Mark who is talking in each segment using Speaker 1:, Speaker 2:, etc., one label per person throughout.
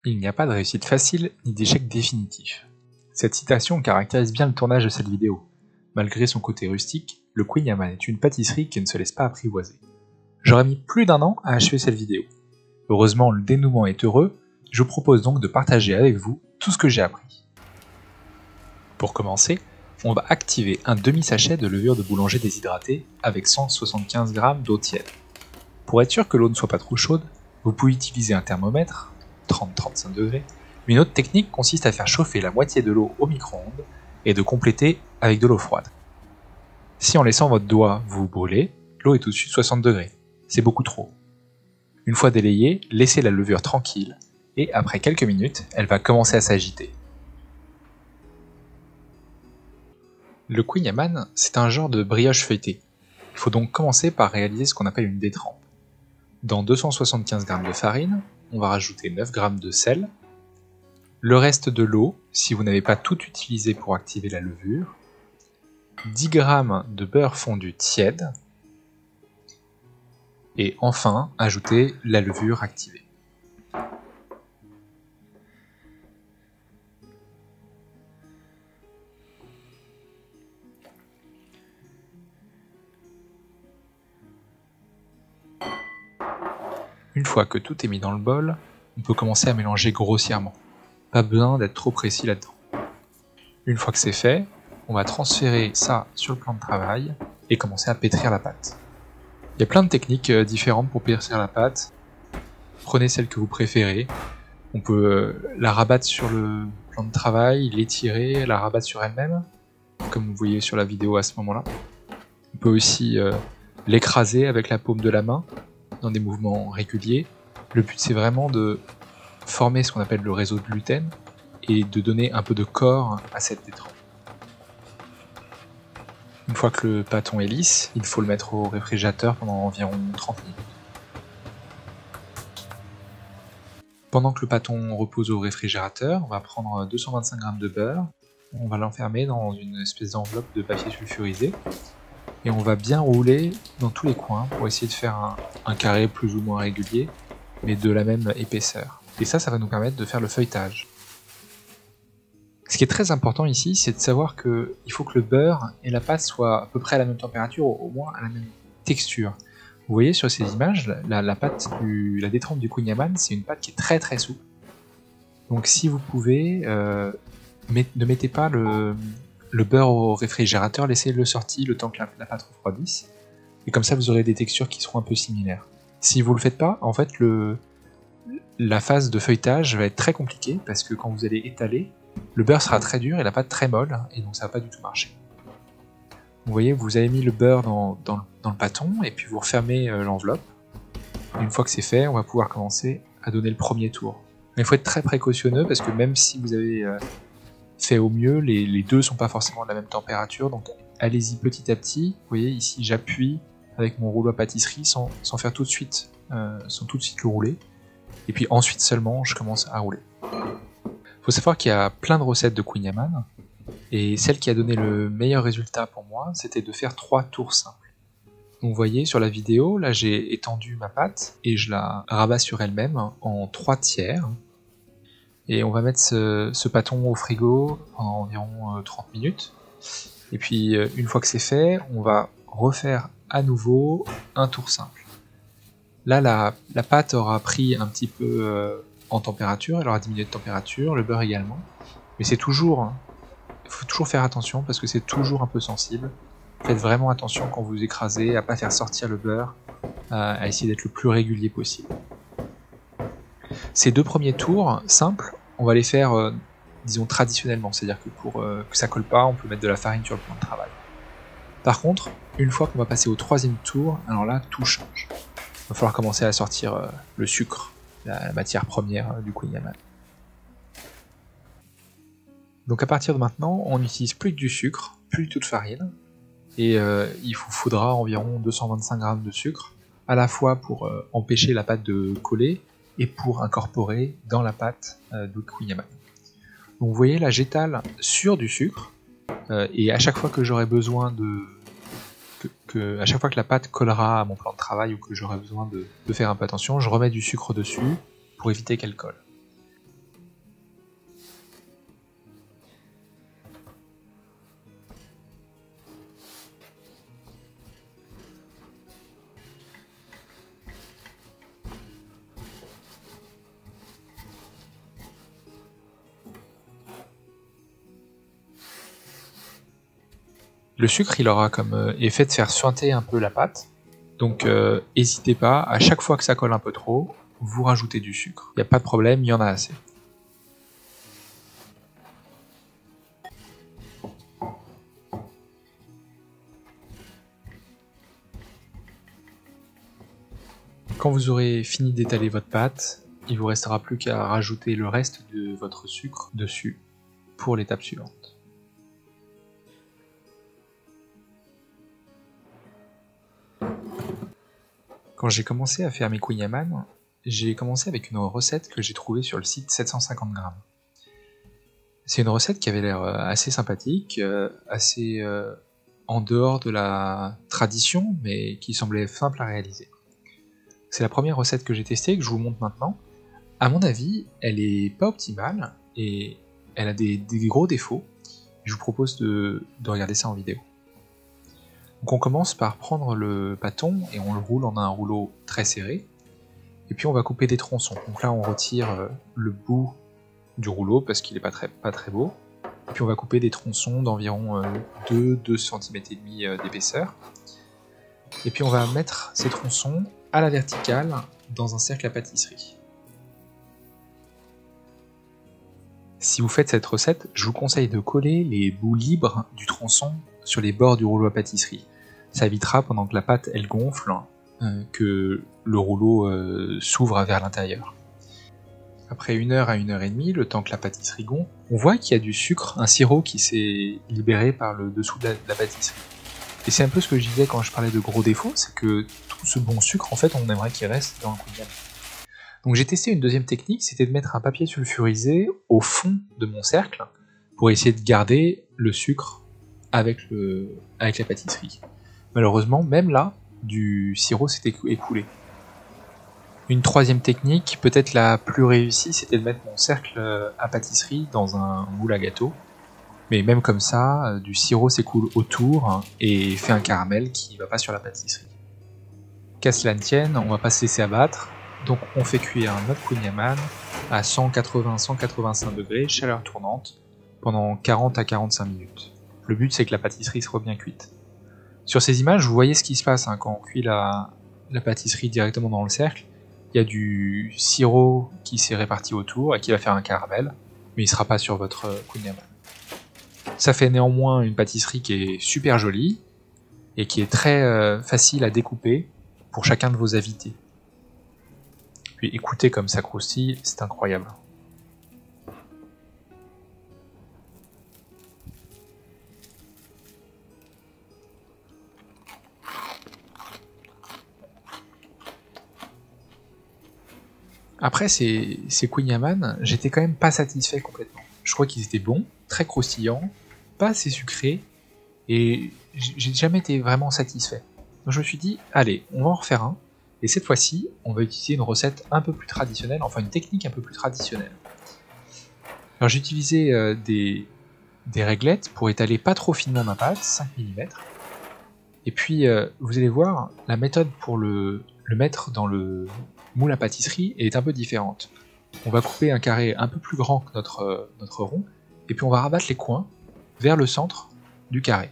Speaker 1: Il n'y a pas de réussite facile ni d'échec définitif. Cette citation caractérise bien le tournage de cette vidéo. Malgré son côté rustique, le Queen Yaman est une pâtisserie qui ne se laisse pas apprivoiser. J'aurais mis plus d'1 an à achever cette vidéo. Heureusement, le dénouement est heureux, je vous propose donc de partager avec vous tout ce que j'ai appris. Pour commencer, on va activer un demi-sachet de levure de boulanger déshydratée avec 175 g d'eau tiède. Pour être sûr que l'eau ne soit pas trop chaude, vous pouvez utiliser un thermomètre, 30-35 degrés. Une autre technique consiste à faire chauffer la moitié de l'eau au micro-ondes et de compléter avec de l'eau froide. Si en laissant votre doigt vous brûlez, l'eau est au-dessus de 60 degrés. C'est beaucoup trop. Une fois délayée, laissez la levure tranquille et après quelques minutes, elle va commencer à s'agiter. Le Queen Yaman, c'est un genre de brioche feuilletée. Il faut donc commencer par réaliser ce qu'on appelle une détrempe. Dans 275 g de farine, on va rajouter 9 g de sel, le reste de l'eau, si vous n'avez pas tout utilisé pour activer la levure, 10 g de beurre fondu tiède, et enfin, ajouter la levure activée. Une fois que tout est mis dans le bol, on peut commencer à mélanger grossièrement. Pas besoin d'être trop précis là-dedans. Une fois que c'est fait, on va transférer ça sur le plan de travail et commencer à pétrir la pâte. Il y a plein de techniques différentes pour pétrir la pâte. Prenez celle que vous préférez. On peut la rabattre sur le plan de travail, l'étirer, la rabattre sur elle-même, comme vous voyez sur la vidéo à ce moment-là. On peut aussi l'écraser avec la paume de la main, dans des mouvements réguliers. Le but c'est vraiment de former ce qu'on appelle le réseau de gluten et de donner un peu de corps à cette détrempe. Une fois que le pâton est lisse, il faut le mettre au réfrigérateur pendant environ 30 minutes. Pendant que le pâton repose au réfrigérateur, on va prendre 225 g de beurre, on va l'enfermer dans une espèce d'enveloppe de papier sulfurisé et on va bien rouler dans tous les coins pour essayer de faire un carré plus ou moins régulier, mais de la même épaisseur. Et ça va nous permettre de faire le feuilletage. Ce qui est très important ici, c'est de savoir qu'il faut que le beurre et la pâte soient à peu près à la même température, au moins à la même texture. Vous voyez sur ces images, la détrempe du Queen Yaman, c'est une pâte qui est très très souple. Donc si vous pouvez, ne mettez pas le beurre au réfrigérateur, laissez-le sorti le temps que la pâte refroidisse. Et comme ça, vous aurez des textures qui seront un peu similaires. Si vous le faites pas, en fait, la phase de feuilletage va être très compliquée parce que quand vous allez étaler, le beurre sera très dur et la pâte très molle, et donc ça va pas du tout marcher. Vous voyez, vous avez mis le beurre dans le pâton, et puis vous refermez l'enveloppe. Une fois que c'est fait, on va pouvoir commencer à donner le premier tour. Mais il faut être très précautionneux parce que même si vous avez fait au mieux, les deux sont pas forcément de la même température, donc allez-y petit à petit. Vous voyez, ici j'appuie avec mon rouleau à pâtisserie sans faire tout de suite, sans tout de suite le rouler. Et puis ensuite seulement, je commence à rouler. Faut savoir qu'il y a plein de recettes de Queen Yaman, et celle qui a donné le meilleur résultat pour moi, c'était de faire 3 tours simples. Donc vous voyez sur la vidéo, là j'ai étendu ma pâte, et je la rabats sur elle-même en 3 tiers. Et on va mettre ce pâton au frigo pendant environ 30 minutes. Et puis une fois que c'est fait, on va refaire à nouveau un tour simple. Là la pâte aura pris un petit peu en température, elle aura diminué de température, le beurre également. Mais c'est toujours, il faut toujours faire attention parce que c'est toujours un peu sensible. Faites vraiment attention quand vous écrasez, à pas faire sortir le beurre, à essayer d'être le plus régulier possible. Ces 2 premiers tours simples, on va les faire, disons, traditionnellement, c'est-à-dire que pour que ça colle pas, on peut mettre de la farine sur le plan de travail. Par contre, une fois qu'on va passer au 3e tour, alors là, tout change. Il va falloir commencer à sortir le sucre, la matière première du Queen Yaman. Donc à partir de maintenant, on n'utilise plus que du sucre, plus du tout de farine, et il vous faudra environ 225 g de sucre, à la fois pour empêcher la pâte de coller, et pour incorporer dans la pâte du Queen Yaman. Donc vous voyez là, j'étale sur du sucre, et à chaque fois que j'aurai besoin à chaque fois que la pâte collera à mon plan de travail ou que j'aurai besoin de faire un peu attention, je remets du sucre dessus pour éviter qu'elle colle. Le sucre, il aura comme effet de faire suinter un peu la pâte. Donc n'hésitez pas, à chaque fois que ça colle un peu trop, vous rajoutez du sucre. Il n'y a pas de problème, il y en a assez. Quand vous aurez fini d'étaler votre pâte, il vous restera plus qu'à rajouter le reste de votre sucre dessus pour l'étape suivante. Quand j'ai commencé à faire mes kouign-amann, j'ai commencé avec une recette que j'ai trouvée sur le site 750 g. C'est une recette qui avait l'air assez sympathique, assez en dehors de la tradition, mais qui semblait simple à réaliser. C'est la première recette que j'ai testée, que je vous montre maintenant. À mon avis, elle est pas optimale, et elle a des gros défauts. Je vous propose de regarder ça en vidéo. Donc on commence par prendre le bâton et on le roule en un rouleau très serré. Et puis on va couper des tronçons. Donc là on retire le bout du rouleau parce qu'il n'est pas très beau. Et puis on va couper des tronçons d'environ 2 cm et demi d'épaisseur. Et puis on va mettre ces tronçons à la verticale dans un cercle à pâtisserie. Si vous faites cette recette, je vous conseille de coller les bouts libres du tronçon sur les bords du rouleau à pâtisserie. Ça évitera, pendant que la pâte elle gonfle, que le rouleau s'ouvre vers l'intérieur. Après 1 heure à 1 heure et demie, le temps que la pâtisserie gonfle, on voit qu'il y a du sucre, un sirop qui s'est libéré par le dessous de la pâtisserie. Et c'est un peu ce que je disais quand je parlais de gros défauts, c'est que tout ce bon sucre, en fait, on aimerait qu'il reste dans le kouign-amann. Donc j'ai testé une deuxième technique, c'était de mettre un papier sulfurisé au fond de mon cercle pour essayer de garder le sucre avec la pâtisserie. Malheureusement, même là, du sirop s'était écoulé. Une troisième technique, peut-être la plus réussie, c'était de mettre mon cercle à pâtisserie dans un moule à gâteau. Mais même comme ça, du sirop s'écoule autour et fait un caramel qui ne va pas sur la pâtisserie. Qu'à cela ne tienne, on ne va pas se laisser abattre. Donc on fait cuire notre kouign-amann à 180-185 degrés, chaleur tournante, pendant 40 à 45 minutes. Le but c'est que la pâtisserie soit bien cuite. Sur ces images, vous voyez ce qui se passe quand on cuit la pâtisserie directement dans le cercle. Il y a du sirop qui s'est réparti autour et qui va faire un caramel, mais il ne sera pas sur votre kouign-amann. Ça fait néanmoins une pâtisserie qui est super jolie et qui est très facile à découper pour chacun de vos invités. Puis écoutez comme ça croustille, c'est incroyable. Après ces kouign-amann, j'étais quand même pas satisfait complètement. Je crois qu'ils étaient bons, très croustillants, pas assez sucrés, et j'ai jamais été vraiment satisfait. Donc je me suis dit, allez, on va en refaire un. Et cette fois-ci, on va utiliser une recette un peu plus traditionnelle, enfin une technique un peu plus traditionnelle. Alors j'ai utilisé des réglettes pour étaler pas trop finement ma pâte, 5 mm. Et puis vous allez voir, la méthode pour le mettre dans le moule à pâtisserie est un peu différente. On va couper un carré un peu plus grand que notre rond, et puis on va rabattre les coins vers le centre du carré.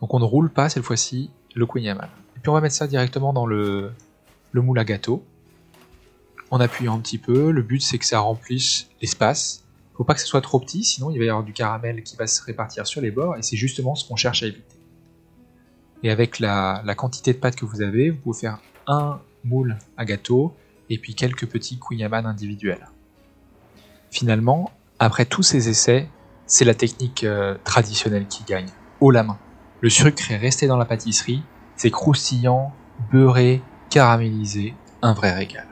Speaker 1: Donc on ne roule pas cette fois-ci le kouign-amann. Puis on va mettre ça directement dans le moule à gâteau, en appuyant un petit peu. Le but c'est que ça remplisse l'espace. Faut pas que ce soit trop petit, sinon il va y avoir du caramel qui va se répartir sur les bords, et c'est justement ce qu'on cherche à éviter. Et avec la quantité de pâte que vous avez, vous pouvez faire un moule à gâteau, et puis quelques petits kouign-amann individuels. Finalement, après tous ces essais, c'est la technique traditionnelle qui gagne, haut la main. Le sucre est resté dans la pâtisserie, c'est croustillant, beurré, caramélisé, un vrai régal.